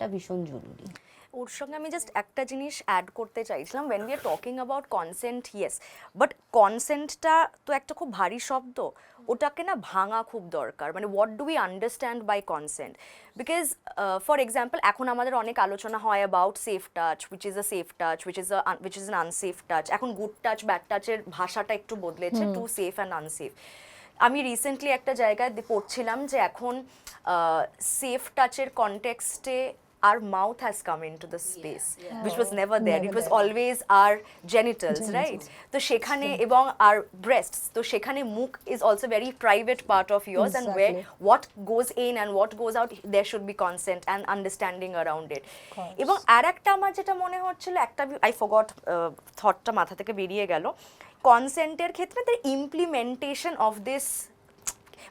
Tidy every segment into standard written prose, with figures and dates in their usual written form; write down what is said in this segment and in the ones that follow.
শেখাটা ভীষণ জরুরি। ওর সঙ্গে আমি জাস্ট একটা জিনিস অ্যাড করতে চাইছিলাম, when we are talking about consent, yes, but কনসেন্টটা তো একটা খুব ভারী শব্দ, ওটাকে না ভাঙা খুব দরকার। মানে what do we understand by consent? Because for example এখন আমাদের অনেক আলোচনা হয় about safe touch, which is a safe touch, which is an unsafe touch. এখন গুড টাচ ব্যাড টাচের ভাষাটা একটু বদলেছে টু সেফ অ্যান্ড আনসেফ। আমি রিসেন্টলি একটা জায়গায় পড়ছিলাম যে এখন সেফ টাচের কনটেক্সটে our mouth has come into the space, which was never there. It was always our genitals, right? তো সেখানে এবং our breasts, তো সেখানে মুখ is also very private part of yours, and where what goes in and what goes out, there should be consent and understanding around it. এবং আর একটা আমার যেটা মনে হচ্ছিল, একটা I forgot থটটা মাথা থেকে বেরিয়ে গেল, কনসেন্টের ক্ষেত্রে the implementation of this,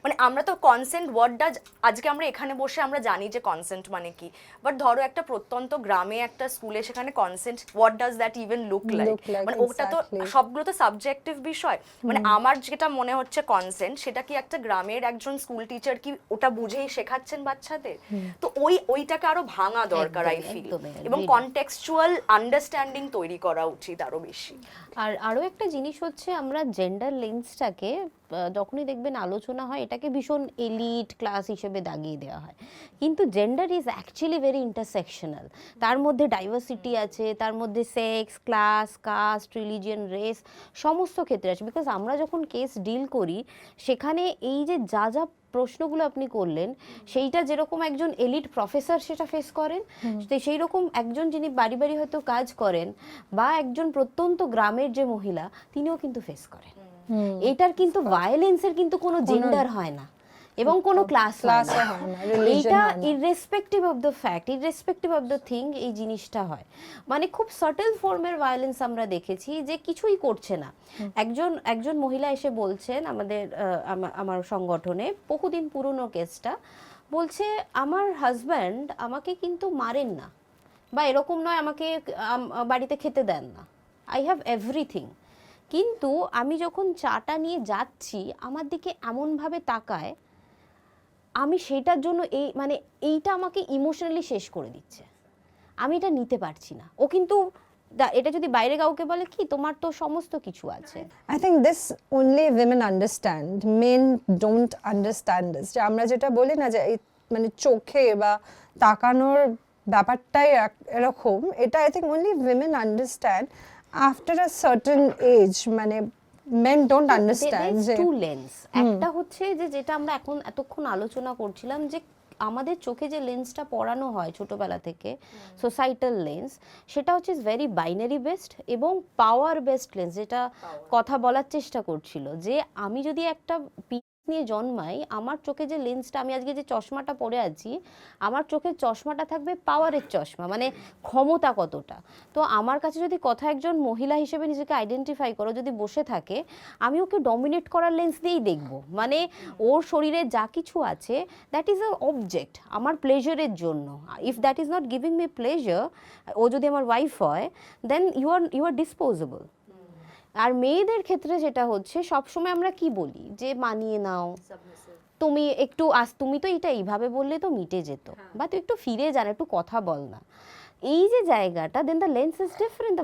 মানে আমরা তো কনসেন্ট ওয়ার্ডটা আজকে আমরা এখানে বসে আমরা জানি যে কনসেন্ট মানে কি, বাট ধরো একটা প্রত্যন্ত গ্রামে একটা স্কুলে সেখানে consent what does that even look like, মানে ওটা তো সবগুলো তো সাবজেক্টিভ বিষয়। মানে আমার যেটা মনে হচ্ছে কনসেন্ট, সেটা কি একটা গ্রামের একজন স্কুল টিচার কি ওটা বুঝেই শেখাচ্ছেন বাচ্চাদের? তো ওইটাকে আরো ভাঙা দরকার আই ফিল, এবং কনটেক্সচুয়াল আন্ডারস্ট্যান্ডিং তৈরি করা উচিত আরো বেশি। আর আরও একটা জিনিস হচ্ছে, আমরা জেন্ডার লেন্সটাকে যখনই দেখবেন আলোচনা হয়, এটাকে ভীষণ এলিট ক্লাস হিসেবে দাগিয়ে দেওয়া হয়, কিন্তু gender is actually very intersectional. তার মধ্যে ডাইভার্সিটি আছে, তার মধ্যে sex, class, caste, religion, race সমস্ত ক্ষেত্রে আছে। বিকজ আমরা যখন কেস ডিল করি, সেখানে এই যে যা যা প্রশ্নগুলো আপনি করলেন, সেইটা যেরকম একজন এলিট প্রফেসর সেটা ফেস করেন, সেই রকম একজন যিনি বাড়ি বাড়ি হয়তো কাজ করেন, বা একজন প্রত্যন্ত গ্রামের যে মহিলা, তিনিও কিন্তু ফেস করেন। এটার কিন্তু ভায়োলেন্সের কিন্তু কোনো জেন্ডার হয় না এবং কোনো ক্লাস হয় না। এইটা irrespective of the fact, irrespective of the thing, এই জিনিসটা হয়। মানে খুব সাটল ফর্মের ভায়োলেন্স আমরা দেখেছি, যে কিছুই করছে না। একজন মহিলা এসে বলছেন আমাদের আমার সংগঠনে, বহুদিন পুরনো কেসটা, বলছে আমার হাজব্যান্ড আমাকে কিন্তু মারেন না, বা এরকম নয় আমাকে বাড়িতে খেতে দেন না, আই হ্যাভ এভরিথিং, কিন্তু আমি যখন চাটা নিয়ে যাচ্ছি আমার দিকে এমনভাবে তাকায়, আমি সেটার জন্য এইটা আমাকে ইমোশনালি শেষ করে দিচ্ছে, আমি এটা নিতে পারছি না। ও কিন্তু এটা যদি বাইরে কাউকে বলে কি তোমার তো সমস্ত কিছু আছে। I think this only women understand, men don't understand this. যে আমরা যেটা বলি না যে মানে চোখে বা তাকানোর ব্যাপারটাই এরকম, এটা I think only women understand after a certain age. মানে men don't understand. যে টু লেন্স, একটা হচ্ছে যে যেটা আমরা এতক্ষণ আলোচনা করছিলাম, যে আমাদের চোখে যে লেন্সটা পড়ানো হয় ছোটবেলা থেকে, সোসাইটাল লেন্স, সেটা হচ্ছে ভেরি বাইনারি বেসড এবং পাওয়ার বেসড লেন্স, যেটা কথা বলার চেষ্টা করছিল, যে আমি যদি একটা নিয়ে জন্মাই, আমার চোখে যে লেন্সটা, আমি আজকে যে চশমাটা পরে আছি, আমার চোখের চশমাটা থাকবে পাওয়ারের চশমা, মানে ক্ষমতা কতটা। তো আমার কাছে যদি কথা একজন মহিলা হিসেবে নিজেকে আইডেন্টিফাই করো যদি বসে থাকে, আমি ওকে ডমিনেট করার লেন্স দিয়েই দেখবো। মানে ওর শরীরে যা কিছু আছে, দ্যাট ইজ আ অবজেক্ট আমার প্লেজারের জন্য। If that is not giving me pleasure, ও যদি আমার ওয়াইফ হয়, দেন ইউ আর ডিসপোজেবল। আর মেয়েদের ক্ষেত্রে যেটা হচ্ছে, সবসময় আমরা কি বলি, যে মানিয়ে নাও, তুমি একটু তুমি তো এটা এইভাবে বললে তো মিটে যেত, বা তুই একটু ফিরে যান, একটু কথা বল না, এই যে জায়গাটা, then the lens is different.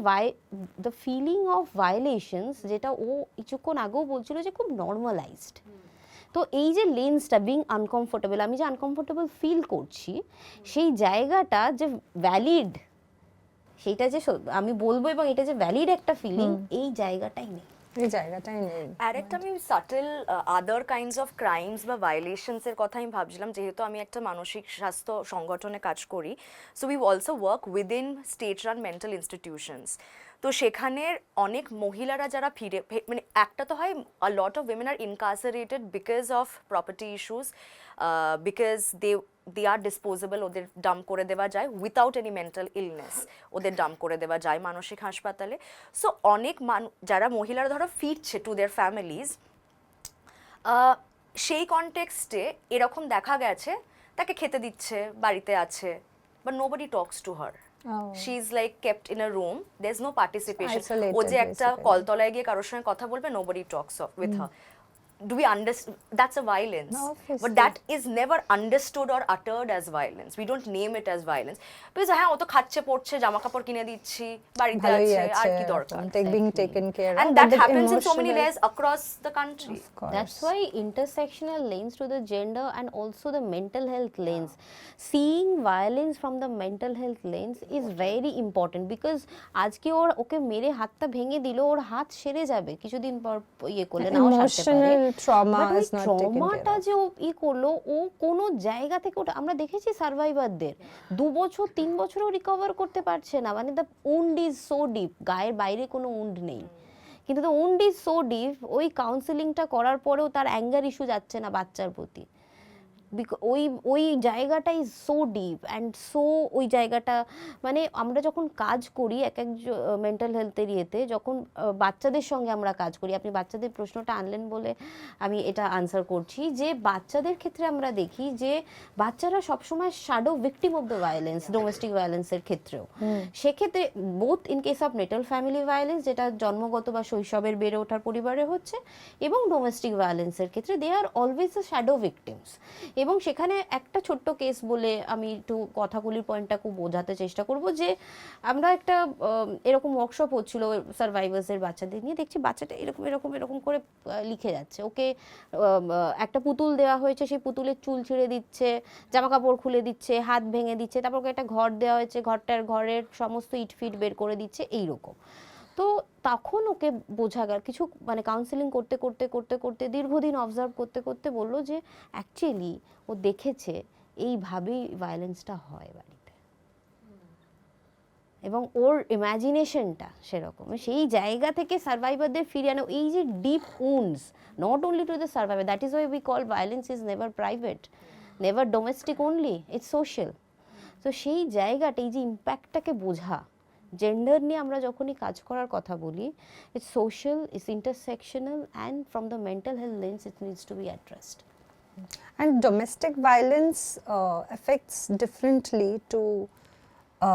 The feeling of violations, যেটা ও কিছুক্ষণ আগেও বলছিল যে খুব নর্মালাইজড। তো এই যে লেন্সটা বিং আনকমফোর্টেবল, আমি যে আনকমফোর্টেবল ফিল করছি, সেই জায়গাটা যে ভ্যালিড, সেটা যে আমি বলবো, এবং এটা যে ভ্যালিড একটা ফিলিং, এই জায়গাটাই নেই, এই জায়গাটাই নেই। আর একটা আমি subtle other kinds of crimes বা ভায়োলেশনসের কথা আমি ভাবছিলাম, যেহেতু আমি একটা মানসিক স্বাস্থ্য সংগঠনে কাজ করি, so we also work within state run mental institutions. তো সেখানের অনেক মহিলারা যারা মানে একটা তো হয় a lot of women are incarcerated because of property issues, because they are disposable, ওদের ডাম্প করে দেওয়া যায় উইথাউট এনি মেন্টাল ইলনেস, ওদের ডাম্প করে দেওয়া যায় মানসিক হাসপাতালে। সো অনেক যারা মহিলারা ধরো ফিরছে টু দেয়ার ফ্যামিলিজ, সেই কনটেক্সটে এরকম দেখা গেছে তাকে খেতে দিচ্ছে, বাড়িতে আছে, but nobody Tux to her. She is like kept in a room, there's no participation. ও যে একটা কলতলায় গিয়ে কারোর সঙ্গে কথা বলবে, nobody talks with her. do we understand that's a violence? No, obviously. But that is never understood or uttered as violence. We don't name it as violence because হ্যাঁ ও তো খাচ্ছে পড়ছে জামা কাপড় কিনে দিচ্ছি বাড়িতে ভালোই আছে আর আছে কি দরকার, being taken care of and but that the happens in so many emotional- layers across the country. Of course. That's why intersectional lens to the gender and also the mental health lens. Seeing violence from the mental health lens is very important because আজকে ওকে মেরে হাতটা ভেঙে দিল, ওর হাত সেরে যাবে কিছুদিন পর ইয়ে করলে নাও সারতে পারে। Emotional trauma But ওই is not taken care ট্রমাটা of. যে ও ই করলো, ও কোনো জায়গা থেকে ওটা আমরা দেখেছি সার্ভাইভারদের 2 বছর 3 বছরও রিকভার করতে পারছে না, মানে the wound is so deep, গায়ের বাইরে কোনো উন্ড নেই কিন্তু the wound is so deep, ওই কাউন্সেলিংটা করার পরেও তার অ্যাঙ্গার ইস্যু যাচ্ছে না বাচ্চার প্রতি, ওই ওই জায়গাটা is so deep and so ওই জায়গাটা মানে আমরা যখন কাজ করি এক এক মেন্টাল হেলথের ইয়েতে, যখন বাচ্চাদের সঙ্গে আমরা কাজ করি, আপনি বাচ্চাদের প্রশ্নটা আনলেন বলে আমি এটা আনসার করছি, যে বাচ্চাদের ক্ষেত্রে আমরা দেখি যে বাচ্চারা সবসময় shadow victim of the violence, domestic ভায়োলেন্সের ক্ষেত্রেও। সেক্ষেত্রে both in case of natal family violence যেটা জন্মগত বা শৈশবের বেড়ে ওঠার পরিবারে হচ্ছে, এবং ডোমেস্টিক ভায়োলেন্সের ক্ষেত্রে দে are always the shadow victims. এবং সেখানে একটা ছোট্ট কেস বলে আমি একটু কথাগুলির পয়েন্টটা খুব বোঝাতে চেষ্টা করব, যে আমরা একটা এরকম ওয়ার্কশপ হচ্ছিল সার্ভাইভার্সের বাচ্চাদের নিয়ে, দেখছি বাচ্চাটা এরকম এরকম এরকম করে লিখে যাচ্ছে, ওকে একটা পুতুল দেওয়া হয়েছে, সেই পুতুলের চুল ছিঁড়ে দিচ্ছে, জামা কাপড় খুলে দিচ্ছে, হাত ভেঙে দিচ্ছে, তারপর ওকে একটা ঘর দেওয়া হয়েছে, ঘরের সমস্ত ইট ফিট বের করে দিচ্ছে এইরকম। তো তখন ওকে বোঝা গেল কিছু, মানে কাউন্সেলিং করতে করতে করতে করতে দীর্ঘদিন অবজার্ভ করতে করতে বললো যে অ্যাকচুয়ালি ও দেখেছে এইভাবেই ভায়োলেন্সটা হয় বাড়িতে, এবং ওর ইমাজিনেশনটা সেরকম, সেই জায়গা থেকে সার্ভাইভারদের ফিরিয়ে আনো, এই যে deep wounds not only to the survivor, that is why we call violence is never private, never domestic only, it's social. তো সেই জায়গাটা, এই যে ইম্প্যাক্টটাকে বোঝা, জেন্ডার নিয়ে আমরা যখনই কাজ করার কথা বলি, it's social, it's intersectional and from the mental health lens it needs to be addressed. And domestic violence affects differently to a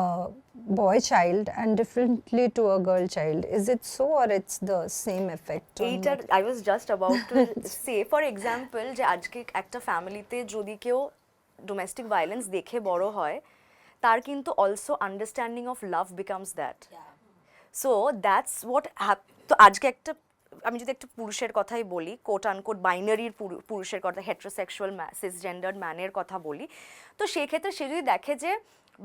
boy child and differently to a girl child. Is it so, or it's the same effect? এইটার I was just about to say, for example, যে আজকে একটা ফ্যামিলিতে যদি কেউ domestic violence দেখে বড় হয়, তার কিন্তু also understanding of love becomes that. So that's what তো আজকে একটা, আমি যদি একটা পুরুষের কথাই বলি, কোট আনকোট বাইনারির পুরুষের কথা, হেটারোসেক্সুয়াল সিসজেন্ডার্ড ম্যানের কথা বলি, তো সেক্ষেত্রে সে যদি দেখে যে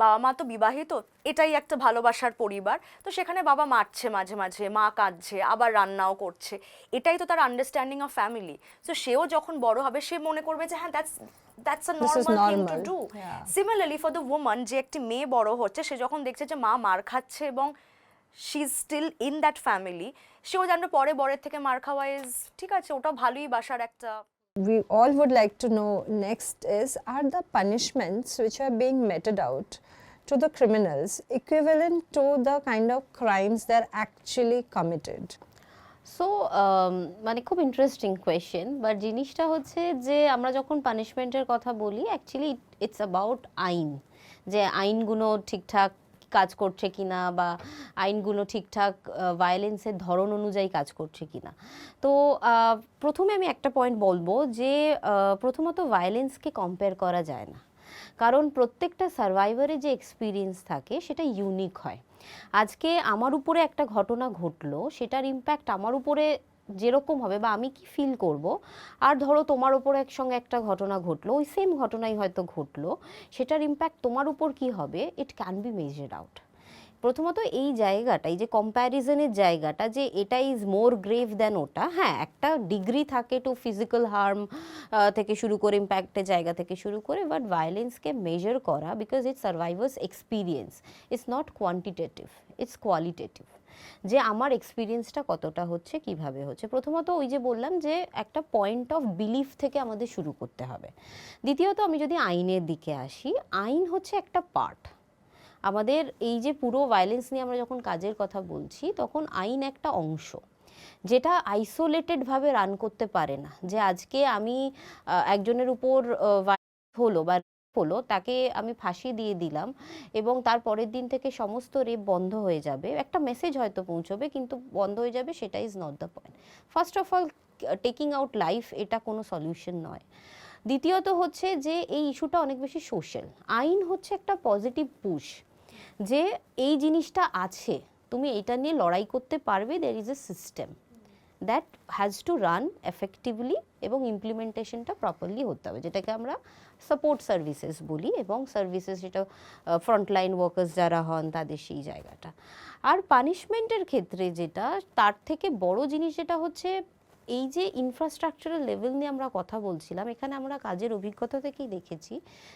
বাবা মা তো বিবাহিত, এটাই একটা ভালোবাসার পরিবার, তো সেখানে বাবা মারছে মাঝে মাঝে, মা কাঁদছে, আবার রান্নাও করছে, এটাই তো তার আন্ডারস্ট্যান্ডিং অফ ফ্যামিলি। সো সেও যখন বড় হবে সে মনে করবে যে হ্যাঁ that's a normal thing to do. Similarly for the woman, যে একটি মেয়ে বড় হচ্ছে, সে যখন দেখছে যে মা মার খাচ্ছে এবং she is still in that family, সেও জানবে পরে বরের থেকে মার খাওয়া ইজ ঠিক আছে, ওটা ভালোই বাসার একটা। We all would like to know next is, are the punishments which are being meted out to the criminals equivalent to the kind of crimes they're actually committed? So মানে খুব ইন্টারেস্টিং কোয়েশ্চেন, বাট জিনিসটা হচ্ছে যে আমরা যখন পানিশমেন্টের কথা বলি, actually it's about আইন, যে আইনগুলো ঠিকঠাক কাজ করছে কিনা, বা আইনগুলো ঠিকঠাক ভায়োলেন্সের ধরন অনুযায়ী কাজ করছে কিনা। তো প্রথমে আমি একটা পয়েন্ট বলবো যে প্রথমত ভায়োলেন্সকে কম্পেয়ার করা যায় না, কারণ প্রত্যেকটা সার্ভাইভারের যে এক্সপিরিয়েন্স থাকে সেটা ইউনিক হয়। আজকে আমার উপরে একটা ঘটনা ঘটলো, সেটার ইম্প্যাক্ট আমার উপরে যেরকম হবে বা আমি কি ফিল করব, আর ধরো তোমার উপরে একসঙ্গে একটা ঘটনা ঘটলো, ওই সেম ঘটনাই হয়তো ঘটলো, সেটার ইম্প্যাক্ট তোমার উপর কি হবে, it can be measured out. প্রথমত এই জায়গাটা, এই যে কম্প্যারিজনের জায়গাটা, যে এটা ইজ মোর গ্রেভ দ্যান ওটা, হ্যাঁ একটা ডিগ্রি থাকে টু ফিজিক্যাল হার্ম থেকে শুরু করে ইম্প্যাক্টের জায়গা থেকে শুরু করে, বাট ভায়োলেন্সকে মেজার করা, because it's survivors experience, it's not quantitative, it's qualitative, যে আমার এক্সপিরিয়েন্সটা কতটা হচ্ছে, কিভাবে হচ্ছে। প্রথমত ওই যে বললাম যে একটা পয়েন্ট অফ বিলিফ থেকে আমাদের শুরু করতে হবে। দ্বিতীয়ত আমি যদি আইনের দিকে আসি, আইন হচ্ছে একটা পার্ট আমাদের, এই যে পুরো ভায়োলেন্স নিয়ে আমরা যখন কাজের কথা বলছি, তখন আইন একটা অংশ যেটা আইসোলেটেডভাবে রান করতে পারে না, যে আজকে আমি একজনের উপর হলো বা হলো, তাকে আমি ফাঁসি দিয়ে দিলাম এবং তার পরের দিন থেকে সমস্ত রেপ বন্ধ হয়ে যাবে, একটা মেসেজ হয়তো পৌঁছবে কিন্তু বন্ধ হয়ে যাবে, সেটা is not the point. First of all taking out life এটা কোনো সলিউশন নয়। দ্বিতীয়ত হচ্ছে যে এই ইস্যুটা অনেক বেশি সোশ্যাল। আইন হচ্ছে একটা পজিটিভ পুশ, যে এই জিনিসটা আছে, তুমি এটা নিয়ে লড়াই করতে পারবে, there is a system that has to run effectively এবং ইমপ্লিমেন্টেশনটা প্রপারলি হতে হবে, যেটাকে আমরা সাপোর্ট সার্ভিসেস বলি, এবং সার্ভিসেস যেটা ফ্রন্টলাইন ওয়ার্কার্স যারা হন তাদের সেই জায়গাটা। আর পানিশমেন্টের ক্ষেত্রে যেটা তার থেকে বড় জিনিস যেটা হচ্ছে এই যে ইনফ্রাস্ট্রাকচারাল লেভেল নিয়ে আমরা কথা বলছিলাম, এখানে আমরা কাজের অভিজ্ঞতা থেকেই দেখেছি,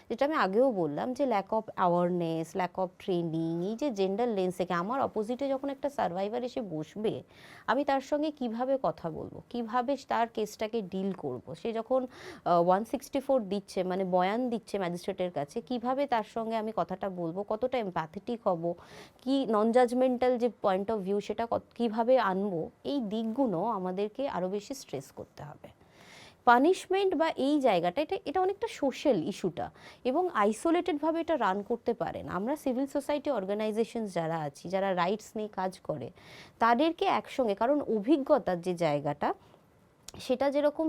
যেটা আমি আগেও বললাম, যে lack of awareness, lack of training, এই যে জেন্ডার লেন্স থেকে আমার অপোজিটে যখন একটা সার্ভাইভার এসে বসবে, আমি তার সঙ্গে কিভাবে কথা বলবো, কিভাবে তার কেসটাকে ডিল করব, সে যখন 164 দিচ্ছে মানে বয়ান দিচ্ছে ম্যাজিস্ট্রেটের কাছে, কিভাবে তার সঙ্গে আমি কথাটা বলবো, কতটা এমপ্যাথেটিক হব, কি নন জাজমেন্টাল যে পয়েন্ট অফ ভিউ সেটা কিভাবে আনবো, এই দিকগুলো আমাদেরকে আরও বেশি স্ট্রেস করতে হবে। পানিশমেন্ট বা এই জায়গাটা এটা অনেকটা সোশ্যাল ইস্যুটা, এবং আইসোলেটেডভাবে এটা রান করতে পারে না। আমরা সিভিল সোসাইটি অর্গানাইজেশনস যারা আছি, যারা রাইটস নিয়ে কাজ করে, তাদেরকে একসঙ্গে, কারণ অভিজ্ঞতার যে জায়গাটা সেটা যেরকম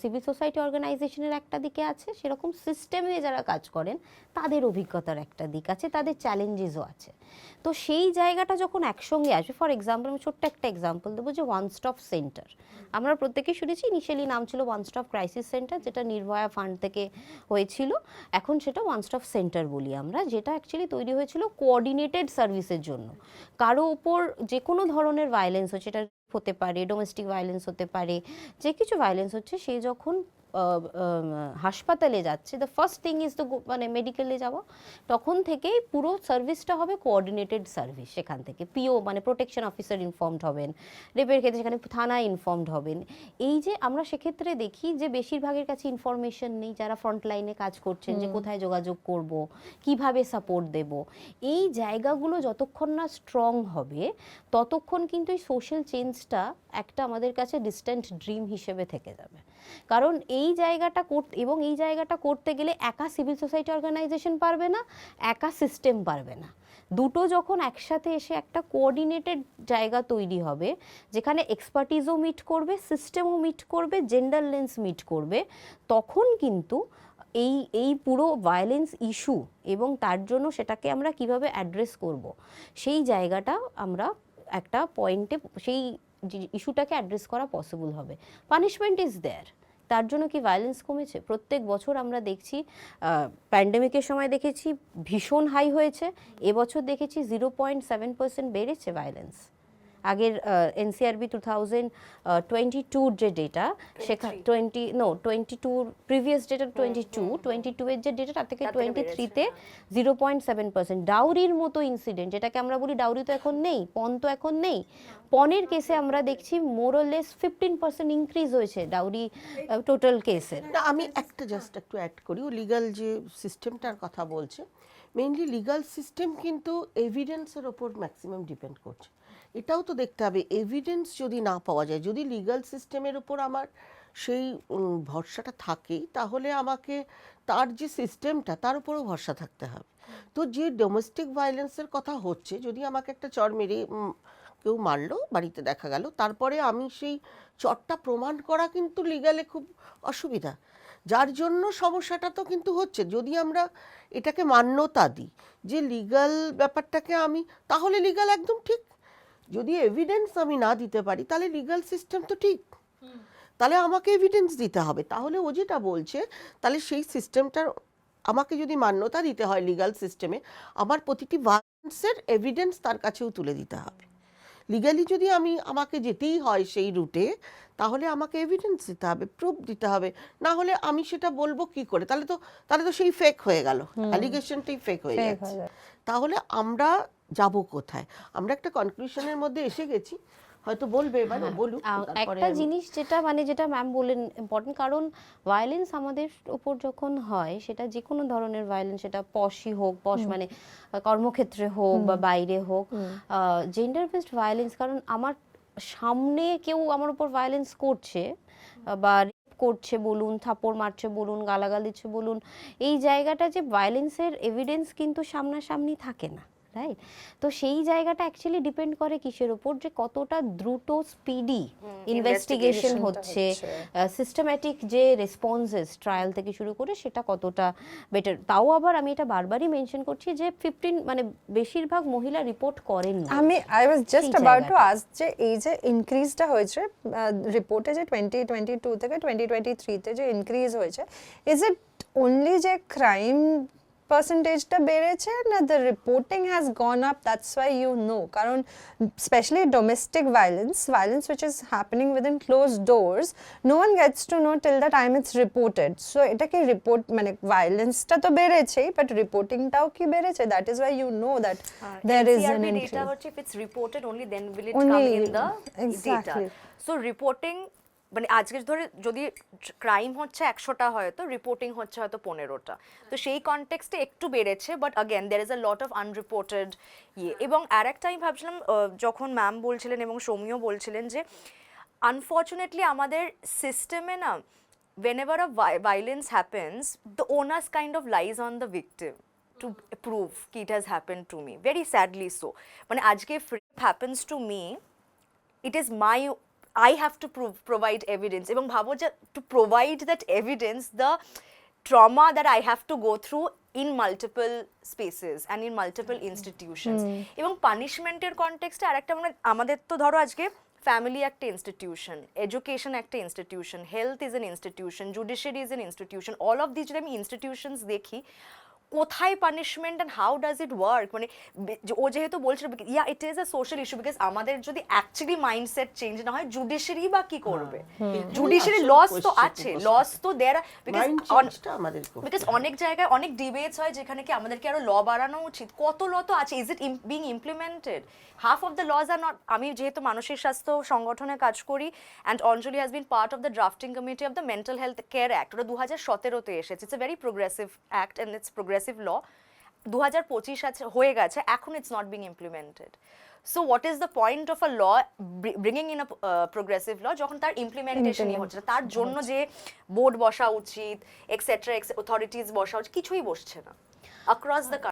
সিভিল সোসাইটি অর্গানাইজেশনের একটা দিকে আছে, সেরকম সিস্টেমে যারা কাজ করেন তাদের অভিজ্ঞতার একটা দিক আছে, তাদের চ্যালেঞ্জেসও আছে। তো সেই জায়গাটা যখন একসঙ্গে আসবে, ফর এক্সাম্পল আমি ছোট্ট একটা এক্সাম্পল দেবো, যে ওয়ান স্টপ সেন্টার আমরা প্রত্যেকেই শুনেছি, ইনিশিয়ালি নাম ছিল ওয়ান স্টপ ক্রাইসিস সেন্টার, যেটা নির্ভয়া ফান্ড থেকে হয়েছিল, এখন সেটা ওয়ান স্টপ সেন্টার বলি আমরা, যেটা অ্যাকচুয়ালি তৈরি হয়েছিল কোঅর্ডিনেটেড সার্ভিসের জন্য। কারো ওপর যে কোনো ধরনের ভায়োলেন্স হচ্ছে, সেটা হতে পারে, ডোমেস্টিক ভায়োলেন্স হতে পারে, যে কিছু ভায়োলেন্স হচ্ছে, সে যখন হাসপাতালে যাচ্ছে, the first thing is the মানে মেডিকেলে যাওয়া, তখন থেকেই পুরো সার্ভিসটা হবে কোঅর্ডিনেটেড সার্ভিস। সেখান থেকে পিও মানে প্রোটেকশন অফিসার ইনফর্মড হবেন, রেপের ক্ষেত্রে সেখানে থানা ইনফর্মড হবেন। এই যে আমরা সেক্ষেত্রে দেখি যে বেশিরভাগের কাছে ইনফরমেশন নেই, যারা ফ্রন্ট লাইনে কাজ করছেন, যে কোথায় যোগাযোগ করব, কিভাবে সাপোর্ট দেব। এই জায়গাগুলো যতক্ষণ না স্ট্রং হবে, ততক্ষণ কিন্তু এই সোশ্যাল চেঞ্জটা একটা আমাদের কাছে ডিস্ট্যান্ট ড্রিম হিসেবে থেকে যাবে। কারণ এই জায়গাটা এবং এই জায়গাটা করতে গেলে একা সিভিল সোসাইটি অর্গানাইজেশন পারবে না, একা সিস্টেম পারবে না। দুটো যখন একসাথে এসে একটা কোঅর্ডিনেটেড জায়গা তৈরি হবে, যেখানে এক্সপার্টিজও মিট করবে, সিস্টেমও মিট করবে, জেন্ডার লেন্স মিট করবে, তখন কিন্তু এই পুরো ভায়োলেন্স ইস্যু এবং তার জন্য সেটাকে আমরা কিভাবে অ্যাড্রেস করব, সেই জায়গাটা আমরা একটা পয়েন্টে সেই ইস্যুটাকে অ্যাড্রেস করা পসিবল হবে। পানিশমেন্ট ইজ দেয়ার, তার জন্য কি ভায়োলেন্স কমেছে? প্রত্যেক বছর আমরা দেখছি, প্যান্ডেমিকের সময় দেখেছি ভীষণ হাই হয়েছে, এবছর দেখেছি 0.7% বেড়েছে ভায়োলেন্স। আগের এনসিআরবি 2022 যে ডেটা, সেখানে 22 প্রিভিয়াস ডেটা 22 এর যে ডেটা, তার থেকে 23-তে 0.7%। ডাউরির মতো ইনসিডেন্ট, যেটাকে আমরা বলি ডাউরি তো এখন নেই, পণ তো এখন নেই, পণের কেসে আমরা দেখছি মোরলেস 15% ইনক্রিজ হয়েছে ডাউরি টোটাল কেসের। না, আমি জাস্ট একটু অ্যাড করি, ও লিগাল যে সিস্টেমটার কথা বলছে, মেইনলি লিগাল সিস্টেম কিন্তু এভিডেন্সের ওপর ম্যাক্সিমাম ডিপেন্ড করছে। এটাও তো দেখতে হবে, এভিডেন্স যদি না পাওয়া যায়, যদি লিগাল সিস্টেমের ওপর আমার সেই ভরসাটা থাকে, তাহলে আমাকে তার যে সিস্টেমটা তার উপরেও ভরসা থাকতে হবে। তো যে ডোমেস্টিক ভায়োলেন্সের কথা হচ্ছে, যদি আমাকে একটা চর মেরে কেউ মারলো, বাড়িতে দেখা গেল, তারপরে আমি সেই চরটা প্রমাণ করা কিন্তু লিগালে খুব অসুবিধা, যার জন্য সমস্যাটা তো কিন্তু হচ্ছে। যদি আমরা এটাকে মান্যতা দিই যে লিগাল ব্যাপারটাকে আমি, তাহলে লিগাল একদম ঠিক। যদি এভিডেন্স আমি না দিতে পারি, তাহলে লিগাল সিস্টেম তো ঠিক, তাহলে আমাকে এভিডেন্স দিতে হবে। তাহলে ও যেটা বলছে, তাহলে সেই সিস্টেমটার আমাকে যদি মান্যতা দিতে হয় লিগাল সিস্টেমে, আমার প্রতিটি ভায়োলেন্সের এভিডেন্স তার কাছেও তুলে দিতে হবে। লিগালি যদি আমাকে যেতেই হয় সেই রুটে, তাহলে আমাকে এভিডেন্স দিতে হবে, প্রুফ দিতে হবে, না হলে আমি সেটা বলবো কি করে? তাহলে তো সেই ফেক হয়ে গেল, অ্যালিগেশনটাই ফেক হয়ে যাচ্ছে। তাহলে আমরা যাব কোথায়? আমরা একটা কনক্লুশনের মধ্যে এসে গেছি, হয়তো বলবে এবার, বলুক। একটা জিনিস যেটা ম্যাম বললেন ইম্পর্টেন্ট, কারণ ভায়োলেন্স আমাদের উপর যখন হয়, সেটা যে কোনো ধরনের ভায়োলেন্স, সেটা পশই হোক, পশ মানে কর্মক্ষেত্রে হোক বা বাইরে হোক, জেন্ডার বেসড ভায়োলেন্স, কারণ আমার সামনে কেউ আমার উপর ভায়োলেন্স করছে বা রেপ করছে বলুন, থাপ্পড় মারছে বলুন, গালাগাল দিচ্ছে বলুন, এই জায়গাটা যে ভায়োলেন্সের এভিডেন্স কিন্তু সামনাসামনি থাকে না, রাইট? তো সেই জায়গাটা অ্যাকচুয়ালি ডিপেন্ড করে কিসের ওপর, যে কতটা দ্রুত স্পিডি ইনভেস্টিগেশন হচ্ছে, সিস্টেম্যাটিক যে রেসপন্সেস ট্রায়াল থেকে শুরু করে সেটা কতটা বেটার। তাও আবার আমি এটা বারবারই মেনশন করছি যে 15 মানে বেশিরভাগ মহিলা রিপোর্ট করেন না। আই ওয়াজ জাস্ট সেই অ্যাবাউট টু জায়গাটা। আস্ক যে এই যে ইনক্রিজটা হয়েছে রিপোর্টে, যে 2022 থেকে 2023 তে যে ইনক্রিজ হয়েছে, ইজ ইট অনলি যে ক্রাইম পার্সেন্টেজটা বেড়েছে, না the reporting has gone up, that's why you know? কারণ specially domestic violence which is happening within closed doors, no one gets to know till the time it's reported. So এটাকে report মানে ভায়োলেন্সটা তো বেড়েছেই, but রিপোর্টিংটাও কি বেড়েছে? That is why you know that there is an NCRB increase. data হচ্ছে if it's reported only then will it Only, come in the exactly. data. So reporting মানে আজকে ধরে যদি ক্রাইম হচ্ছে 100টা হয়তো রিপোর্টিং হচ্ছে হয়তো 15টা, তো সেই কনটেক্সটে একটু বেড়েছে, but again there is a lot of unreported এবং আরেকটা আমি ভাবছিলাম যখন ম্যাম বলছিলেন এবং সৌমিও বলছিলেন যে আনফর্চুনেটলি আমাদের সিস্টেমে না whenever a violence happens the onus kind of lies on the victim to prove ki it has happened to me, very sadly so. মানে আজকে if rape happens to me, it is I have to provide evidence এবং ভাবো যে to provide that evidence, the trauma that I have to go through in multiple spaces and in multiple institutions. এবং পানিশমেন্টের কনটেক্সটে আরেকটা মানে আমাদের তো ধরো আজকে ফ্যামিলি একটা ইনস্টিটিউশন, এডুকেশন একটা institution, health is an institution, judiciary is an institution, all of this যদি আমি ইনস্টিটিউশনস দেখি, কোথায় punishment and how does it work? মানে ও যেহেতু বলছিল yeah it is a social issue, because আমাদের যদি অ্যাকচুয়ালি মাইন্ডসেট চেঞ্জ না হয় জুডিশিয়ারি বা কি করবে? জুডিশিয়ারি লস তো আছে, লস তো দেয়ার, মাইন্ড চেঞ্জটা আমাদের করতে বিকজ অনেক জায়গায় অনেক ডিবেটস হয় যেখানে কি আমাদেরকে আরো ল বাড়ানো উচিত, কত ল তো আছে, is it being implemented? Half of the laws are not. আমি যেহেতু মানসিক স্বাস্থ্য সংগঠনে কাজ করি and Anjali has been part of the drafting committee of the mental health care act, ওটা 2017-তে এসেছে, it's a very progressive act and it's progressive law. 2025 আছে হয়ে গেছে, এখন it's not being implemented. So what is the point of a law bringing in a progressive ল যখন তার ইমপ্লিমেন্টেশনই হচ্ছে না? তার জন্য যে বোর্ড বসা উচিত এক্সেট্রা অথরিটিজ বসা উচিত, কিছুই বসছে না অ্যাক্রস দ্য